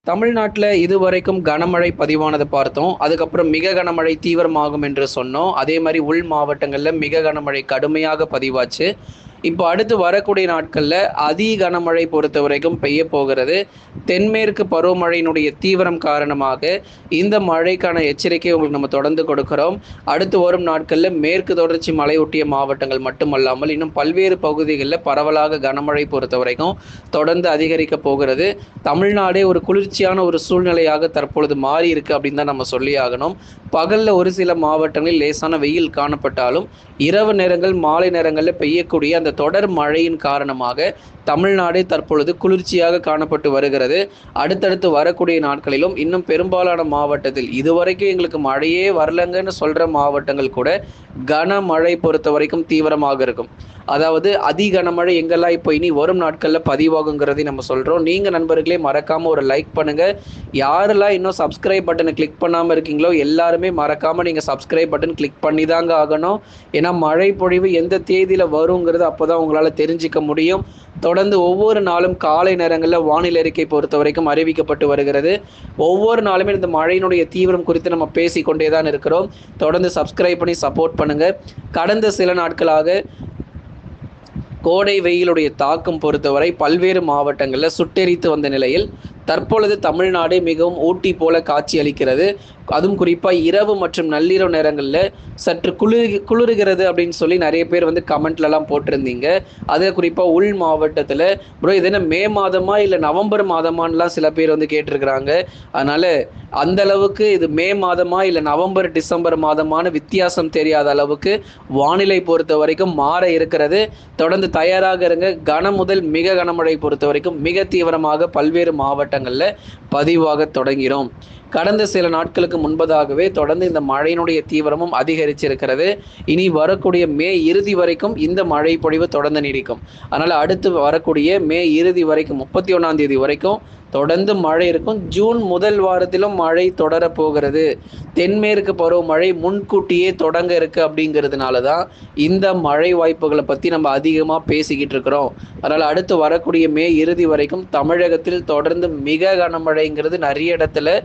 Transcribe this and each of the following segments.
தமிழ்நாட்டில் இதுவரைக்கும் கனமழை பதிவானதை பார்த்தோம். அதுக்கப்புறம் மிக கனமழை தீவிரமாகும் என்று சொன்னோம். அதே மாதிரி உள் மாவட்டங்களில் மிக கனமழை கடுமையாக பதிவாச்சு. இப்போ அடுத்து வரக்கூடிய நாட்களில் அதி கனமழை பொறுத்த வரைக்கும் பெய்ய போகிறது. தென்மேற்கு பருவமழையினுடைய தீவிரம் காரணமாக இந்த மழைக்கான எச்சரிக்கை உங்களுக்கு நம்ம தொடர்ந்து கொடுக்கிறோம். அடுத்து வரும் நாட்களில் மேற்கு தொடர்ச்சி மலையொட்டிய மாவட்டங்கள் மட்டுமல்லாமல் இன்னும் பல்வேறு பகுதிகளில் பரவலாக கனமழை பொறுத்த வரைக்கும் தொடர்ந்து அதிகரிக்க போகிறது. தமிழ்நாடே ஒரு குளிர்ச்சியான ஒரு சூழ்நிலையாக தற்பொழுது மாறி இருக்கு அப்படின்னு தான் நம்ம சொல்லி ஆகணும். பகல்ல ஒரு சில மாவட்டங்களில் லேசான வெயில் காணப்பட்டாலும் இரவு நேரங்கள் மாலை நேரங்களில் பெய்யக்கூடிய அந்த தொடர் மழையின் காரணமாக தமிழ்நாடே தற்பொழுது குளிர்ச்சியாக காணப்பட்டு வருகிறது. அடுத்தடுத்து வரக்கூடிய நாட்களிலும் இன்னும் பெரும்பாலான மாவட்டத்தில் இதுவரைக்கும் எங்களுக்கு மழையே வரலங்கன்னு சொல்ற மாவட்டங்கள் கூட கனமழை பொறுத்த வரைக்கும் தீவிரமாக இருக்கும். அதாவது அதி கனமழை எங்கெல்லாம் இப்போ இனி வரும் நாட்களில் பதிவாகுங்கிறதையும் நம்ம சொல்கிறோம். நீங்கள் நண்பர்களே மறக்காமல் ஒரு லைக் பண்ணுங்கள். யாரெல்லாம் இன்னும் சப்ஸ்கிரைப் பட்டனை கிளிக் பண்ணாமல் இருக்கீங்களோ எல்லாருமே மறக்காமல் நீங்கள் சப்ஸ்கிரைப் பட்டன் கிளிக் பண்ணி தாங்க ஆகணும். ஏன்னா மழை பொழிவு எந்த தேதியில் வருங்கிறது அப்போ தான் உங்களால் தெரிஞ்சிக்க முடியும். தொடர்ந்து ஒவ்வொரு நாளும் காலை நேரங்களில் வானிலை அறிக்கை பொறுத்த வரைக்கும் அறிவிக்கப்பட்டு வருகிறது. ஒவ்வொரு நாளுமே இந்த மழையினுடைய தீவிரம் குறித்து நம்ம பேசிக்கொண்டே தான் இருக்கிறோம். தொடர்ந்து சப்ஸ்கிரைப் பண்ணி சப்போர்ட் பண்ணுங்கள். கடந்த சில நாட்களாக கோடை வெயிலுடைய தாக்கம் பொறுத்தவரை பல்வேறு மாவட்டங்களில் சுட்டெரித்து வந்த நிலையில் தற்பொழுது தமிழ்நாடு மிகவும் ஊட்டி போல காட்சி அளிக்கிறது. அதுவும் குறிப்பாக இரவு மற்றும் நள்ளிரவு நேரங்களில் சற்று குளிர்கிறது அப்படின்னு சொல்லி நிறைய பேர் வந்து கமெண்ட்லலாம் போட்டிருந்தீங்க. அதில் குறிப்பாக உள் மாவட்டத்தில் ப்ரோ இது என்ன மே மாதமா இல்லை நவம்பர் மாதமானலாம் சில பேர் வந்து கேட்டிருக்கிறாங்க. அதனால் அந்த அளவுக்கு இது மே மாதமா இல்லை நவம்பர் டிசம்பர் மாதமான வித்தியாசம் தெரியாத அளவுக்கு வானிலை பொறுத்த வரைக்கும் மாற இருக்கிறது. தொடர்ந்து தயாராக இருங்க. கன முதல் மிக கனமழை பொறுத்த வரைக்கும் மிக தீவிரமாக பல்வேறு மாவட்டங்களில் பதிவாக தொடங்கிறோம். கடந்த சில நாட்களுக்கு முன்பதாகவே தொடர்ந்து இந்த மழையினுடைய தீவிரமும் அதிகரிச்சிருக்கிறது. இனி வரக்கூடிய மே இறுதி வரைக்கும் இந்த மழை பொழிவு தொடர்ந்து நீடிக்கும். அதனால் அடுத்து வரக்கூடிய மே இறுதி வரைக்கும் 31ஆம் தேதி வரைக்கும் தொடர்ந்து மழை இருக்கும். ஜூன் முதல் வாரத்திலும் மழை தொடர போகிறது. தென்மேற்கு பருவமழை முன்கூட்டியே தொடங்க இருக்கு. அப்படிங்கிறதுனால தான் இந்த மழை வாய்ப்புகளை பற்றி நம்ம அதிகமாக பேசிக்கிட்டு இருக்கிறோம். அதனால் அடுத்து வரக்கூடிய மே இறுதி வரைக்கும் தமிழகத்தில் தொடர்ந்து மிக கனமழைங்கிறது நிறைய இடத்துல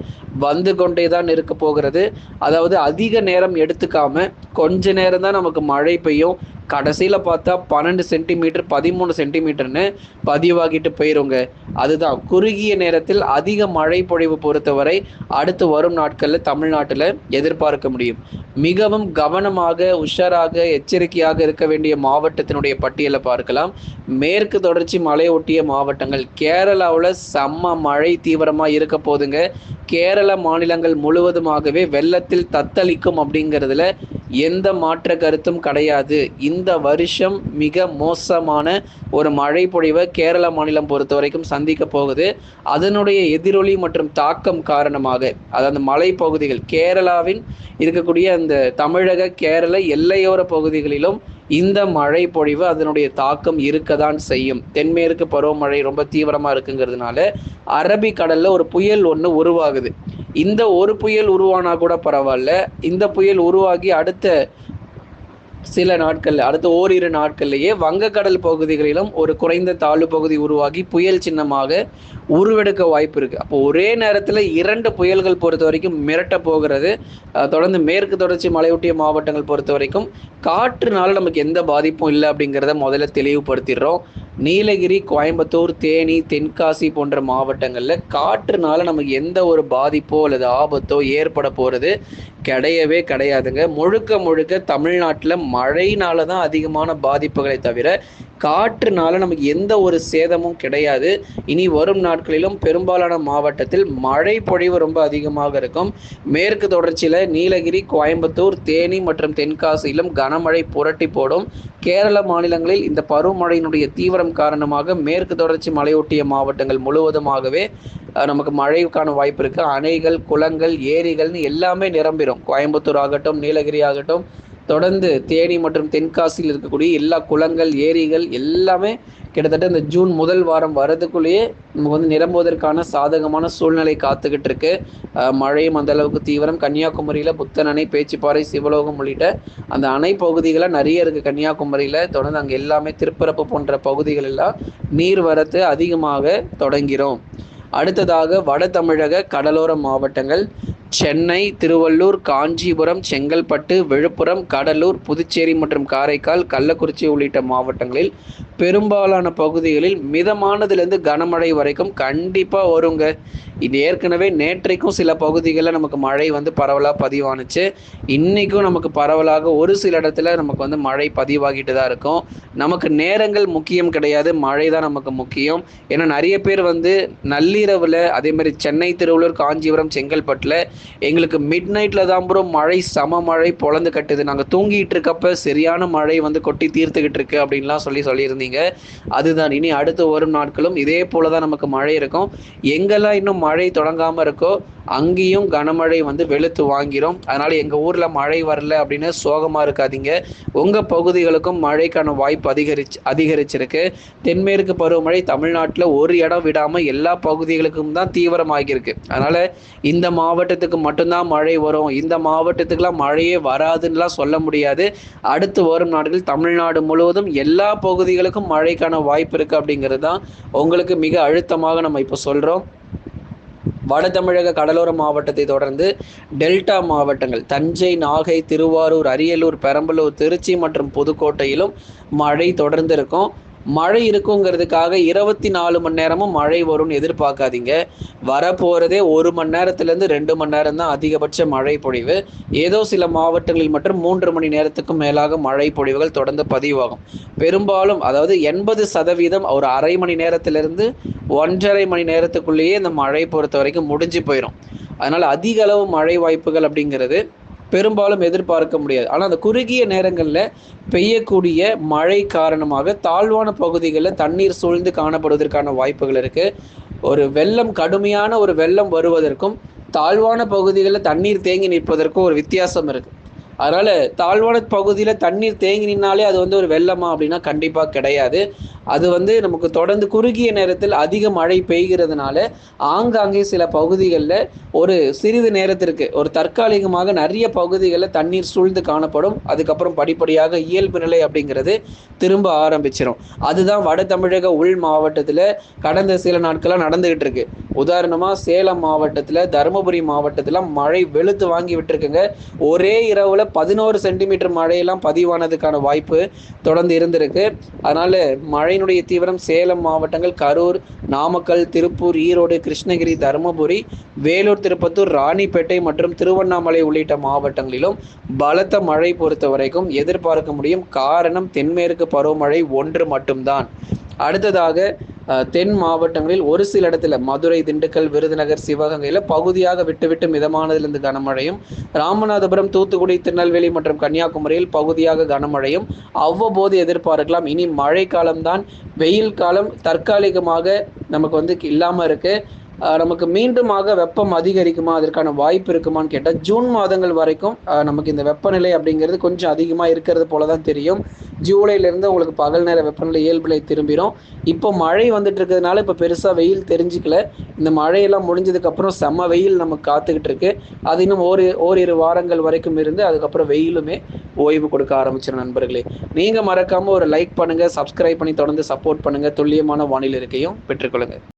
வந்து கொண்டே தான் இருக்க போகிறது. அதாவது அதிக நேரம் எடுத்துக்காம கொஞ்ச நேரம் தான் நமக்கு மழை பெய்யும். கடைசியில் பார்த்தா 12 சென்டிமீட்டர் 13 சென்டிமீட்டர்னு பதிவாகிட்டு போயிருங்க. அதுதான் குறுகிய நேரத்தில் அதிக மழை பொழிவு பொறுத்தவரை அடுத்து வரும் நாட்களில் தமிழ்நாட்டில் எதிர்பார்க்க முடியும். மிகவும் கவனமாக உஷாராக எச்சரிக்கையாக இருக்க வேண்டிய மாவட்டத்தினுடைய பட்டியலை பார்க்கலாம். மேற்கு தொடர்ச்சி மலை ஒட்டிய மாவட்டங்கள் கேரளாவில் செம்ம மழை தீவிரமாக இருக்க போதுங்க. கேரள மாநிலங்கள் முழுவதுமாகவே வெள்ளத்தில் தத்தளிக்கும் அப்படிங்கிறதுல எந்த மாற்ற கருத்தும் கிடையாது. இந்த வருஷம் மிக மோசமான ஒரு மழை பொழிவை கேரள மாநிலம் பொறுத்த வரைக்கும் சந்திக்க போகுது. அதனுடைய எதிரொலி மற்றும் தாக்கம் காரணமாக அதாவது மலை பகுதிகள் கேரளாவின் இருக்கக்கூடிய அந்த தமிழக கேரள எல்லையோர பகுதிகளிலும் இந்த மழை பொழிவு அதனுடைய தாக்கம் இருக்கதான் செய்யும். தென்மேற்கு பருவமழை ரொம்ப தீவிரமாக இருக்குங்கிறதுனால அரபிக்கடலில் ஒரு புயல் ஒன்று உருவாகுது. இந்த ஒரு புயல் உருவானா கூட பரவாயில்ல. இந்த புயல் உருவாகி அடுத்த சில நாட்கள்ல அடுத்த ஓரிரு நாட்கள்லேயே வங்கக்கடல் பகுதிகளிலும் ஒரு குறைந்த தாழ்வு பகுதி உருவாகி புயல் சின்னமாக உருவெடுக்க வாய்ப்பு இருக்கு. அப்போ ஒரே நேரத்தில் 2 புயல்கள் பொறுத்த வரைக்கும் மிரட்ட போகிறது. தொடர்ந்து மேற்கு தொடர்ச்சி மலையொட்டிய மாவட்டங்கள் பொறுத்த வரைக்கும் காற்றுனால நமக்கு எந்த பாதிப்பும் இல்லை அப்படிங்கிறத முதல்ல தெளிவுபடுத்திடுறோம். நீலகிரி, கோயம்புத்தூர், தேனி, தென்காசி போன்ற மாவட்டங்களில் காற்றுனால நமக்கு எந்த ஒரு பாதிப்போ அல்லது ஆபத்தோ ஏற்பட போகிறது கிடையவே கிடையாதுங்க. முழுக்க முழுக்க தமிழ்நாட்டில் மழையினால தான் அதிகமான பாதிப்புகளை தவிர காற்றுனால நமக்கு எந்த ஒரு சேதமும் கிடையாது. இனி வரும் நாட்களிலும் பெரும்பாலான மாவட்டத்தில் மழை பொழிவு ரொம்ப அதிகமாக இருக்கும். மேற்கு தொடர்ச்சியில் நீலகிரி, கோயம்புத்தூர், தேனி மற்றும் தென்காசியிலும் கனமழை புரட்டி போடும். கேரள மாநிலங்களில் இந்த பருவமழையினுடைய தீவிரம் காரணமாக மேற்கு தொடர்ச்சி மலையொட்டிய மாவட்டங்கள் முழுவதுமாகவே நமக்கு மழைக்கான வாய்ப்பு இருக்கு. அணைகள், குளங்கள், ஏரிகள்னு எல்லாமே நிரம்பிடும். கோயம்புத்தூர் ஆகட்டும், நீலகிரி ஆகட்டும், தொடர்ந்து தேனி மற்றும் தென்காசியில் இருக்கக்கூடிய எல்லா குளங்கள், ஏரிகள் எல்லாமே கிட்டத்தட்ட இந்த ஜூன் முதல் வாரம் வரதுக்குள்ளேயே நமக்கு வந்து நிரம்புவதற்கான சாதகமான சூழ்நிலை காத்துக்கிட்டு இருக்கு. மழையும் அந்த அளவுக்கு தீவிரம். கன்னியாகுமரியில் புத்தன் அணை, பேச்சிப்பாறை, சிவலோகம் உள்ளிட்ட அந்த அணை பகுதிகளாக நிறைய இருக்குது கன்னியாகுமரியில். தொடர்ந்து அங்கே எல்லாமே திருப்பரப்பு போன்ற பகுதிகள் எல்லாம் நீர் வரத்து அதிகமாக தொடங்கிறோம். அடுத்ததாக வட தமிழக கடலோர மாவட்டங்கள் சென்னை, திருவள்ளூர், காஞ்சிபுரம், செங்கல்பட்டு, விழுப்புரம், கடலூர், புதுச்சேரி மற்றும் காரைக்கால், கள்ளக்குறிச்சி உள்ளிட்ட மாவட்டங்களில் பெரும்பாலான பகுதிகளில் மிதமானதிலிருந்து கனமழை வரைக்கும் கண்டிப்பாக வருங்க. இது ஏற்கனவே நேற்றைக்கும் சில பகுதிகளில் நமக்கு மழை பரவலாக பதிவானுச்சு. இன்றைக்கும் நமக்கு பரவலாக ஒரு சில இடத்துல நமக்கு மழை பதிவாகிட்டு தான் இருக்கும். நமக்கு நேரங்கள் முக்கியம் கிடையாது, மழை தான் நமக்கு முக்கியம். ஏன்னா நிறைய பேர் நள்ளிரவில் அதே மாதிரி சென்னை, திருவள்ளூர், காஞ்சிபுரம், செங்கல்பட்டில் எங்களுக்கு மிட் நைட்டில் தான் ப்ரோ மழை, சம மழை பொழந்து கட்டுது, நாங்கள் தூங்கிட்டு இருக்கப்ப சரியான மழை கொட்டி தீர்த்துக்கிட்டு இருக்கு அப்படின்லாம் சொல்லியிருந்தீங்க. அதுதான் இனி அடுத்து வரும் நாட்களும் இதே போல தான் நமக்கு மழை இருக்கும். எங்கெல்லாம் இன்னும் மழை தொடங்காமல் இருக்கோ அங்கேயும் கனமழை வெளுத்து வாங்கிரும். அதனால எங்கள் ஊரில் மழை வரல அப்படின்னு சோகமாக இருக்காதீங்க. உங்கள் பகுதிகளுக்கும் மழைக்கான வாய்ப்பு அதிகரிச்சிருக்கு. தென்மேற்கு பருவமழை தமிழ்நாட்டில் ஒரு இடம் விடாமல் எல்லா பகுதிகளுக்கும் தான் தீவிரமாகியிருக்கு. அதனால் இந்த மாவட்டத்துக்கு மட்டும்தான் மழை வரும், இந்த மாவட்டத்துக்குலாம் மழையே வராதுன்னெலாம் சொல்ல முடியாது. அடுத்து வரும் நாட்களில் தமிழ்நாடு முழுவதும் எல்லா பகுதிகளுக்கும் மழைக்கான வாய்ப்பு இருக்குது. அப்படிங்கிறது தான் உங்களுக்கு மிக அழுத்தமாக நம்ம இப்போ சொல்கிறோம். வட தமிழக கடலோர மாவட்டத்தை தொடர்ந்து டெல்டா மாவட்டங்கள் தஞ்சை, நாகை, திருவாரூர், அரியலூர், பெரம்பலூர், திருச்சி மற்றும் புதுக்கோட்டையிலும் மழை தொடர்ந்து இருக்கும். மழை இருக்குங்கிறதுக்காக 24 மணி நேரமும் மழை வரும்னு எதிர்பார்க்காதீங்க. வரப்போகிறதே 1 மணி நேரத்துலேருந்து 2 மணி நேரம் தான் அதிகபட்ச மழை பொழிவு. ஏதோ சில மாவட்டங்களில் மட்டும் 3 மணி நேரத்துக்கும் மேலாக மழை பொழிவுகள் தொடர்ந்து பதிவாகும். பெரும்பாலும் அதாவது 80% ஒரு அரை மணி நேரத்திலிருந்து 1.5 மணி நேரத்துக்குள்ளேயே இந்த மழை பொறுத்த வரைக்கும் முடிஞ்சு போயிடும். அதனால் அதிக அளவு மழை வாய்ப்புகள் அப்படிங்கிறது பெரும்பாலும் எதிர்பார்க்க முடியாது. ஆனால் அந்த குறுகிய நேரங்களில் பெய்யக்கூடிய மழை காரணமாக தாழ்வான பகுதிகளில் தண்ணீர் சூழ்ந்து காணப்படுவதற்கான வாய்ப்புகள் இருக்குது. ஒரு வெள்ளம், கடுமையான ஒரு வெள்ளம் வருவதற்கும் தாழ்வான பகுதிகளில் தண்ணீர் தேங்கி நிற்பதற்கும் ஒரு வித்தியாசம் இருக்குது. அதனால் தாழ்வான பகுதியில் தண்ணீர் தேங்கி நின்னாலே அது ஒரு வெள்ளமா அப்படின்னா கண்டிப்பாக கிடையாது. அது நமக்கு தொடர்ந்து குறுகிய நேரத்தில் அதிக மழை பெய்கிறதுனால ஆங்காங்கே சில பகுதிகளில் ஒரு சிறிது நேரத்திற்கு ஒரு தற்காலிகமாக நிறைய பகுதிகளில் தண்ணீர் சூழ்ந்து காணப்படும். அதுக்கப்புறம் படிப்படியாக இயல்பு நிலை அப்படிங்கிறது திரும்ப ஆரம்பிச்சிடும். அதுதான் வட தமிழக உள் மாவட்டத்தில் கடந்த சில நாட்களாக நடந்துகிட்டு இருக்கு. உதாரணமாக சேலம் மாவட்டத்தில், தருமபுரி மாவட்டத்தில் மழை வெளுத்து வாங்கி விட்டுருக்குங்க. ஒரே இரவில் 11 சென்டிமீட்டர் மழையெல்லாம் பதிவானதுக்கான வாய்ப்பு தொடர்ந்து இருந்திருக்கு. அதனால மழையினுடைய தீவிரம் சேலம் மாவட்டங்கள், கரூர், நாமக்கல், திருப்பூர், ஈரோடு, கிருஷ்ணகிரி, தருமபுரி, வேலூர், திருப்பத்தூர், ராணிப்பேட்டை மற்றும் திருவண்ணாமலை உள்ளிட்ட மாவட்டங்களிலும் பலத்த மழை பொறுத்த வரைக்கும் எதிர்பார்க்க முடியும். காரணம் தென்மேற்கு பருவமழை ஒன்று மட்டும்தான். அடுத்ததாக தென் மாவட்டங்களில் ஒரு சில இடத்துல மதுரை, திண்டுக்கல், விருதுநகர், சிவகங்கையில் பகுதியாக விட்டு மிதமானதிலிருந்து கனமழையும், ராமநாதபுரம், தூத்துக்குடி, திருநெல்வேலி மற்றும் கன்னியாகுமரியில் பகுதியாக கனமழையும் அவ்வப்போது எதிர்பார்க்கலாம். இனி மழை காலம்தான், வெயில் காலம் தற்காலிகமாக நமக்கு இல்லாமல் இருக்கு. நமக்கு மீண்டுமாக வெப்பம் அதிகரிக்குமா, அதற்கான வாய்ப்பு இருக்குமான்னு கேட்டால் ஜூன் மாதங்கள் வரைக்கும் நமக்கு இந்த வெப்பநிலை அப்படிங்கிறது கொஞ்சம் அதிகமாக இருக்கிறது போல தான் தெரியும். ஜூலையிலேருந்து உங்களுக்கு பகல் நேர வெப்பநிலை இயல்புலை திரும்பிடும். இப்போ மழை வந்துட்டு இருக்கிறதுனால இப்போ பெருசாக வெயில் தெரிஞ்சிக்கல. இந்த மழையெல்லாம் முடிஞ்சதுக்கப்புறம் செம்ம வெயில் நமக்கு காத்துக்கிட்டு இருக்கு. அது இன்னும் ஓரிரு வாரங்கள் வரைக்கும் இருந்து அதுக்கப்புறம் வெயிலுமே ஓய்வு கொடுக்க ஆரம்பிச்சிடும். நண்பர்களே, நீங்கள் மறக்காமல் ஒரு லைக் பண்ணுங்கள், சப்ஸ்கிரைப் பண்ணி தொடர்ந்து சப்போர்ட் பண்ணுங்கள். துல்லியமான வானிலை இருக்கையும் பெற்றுக்கொள்ளுங்கள்.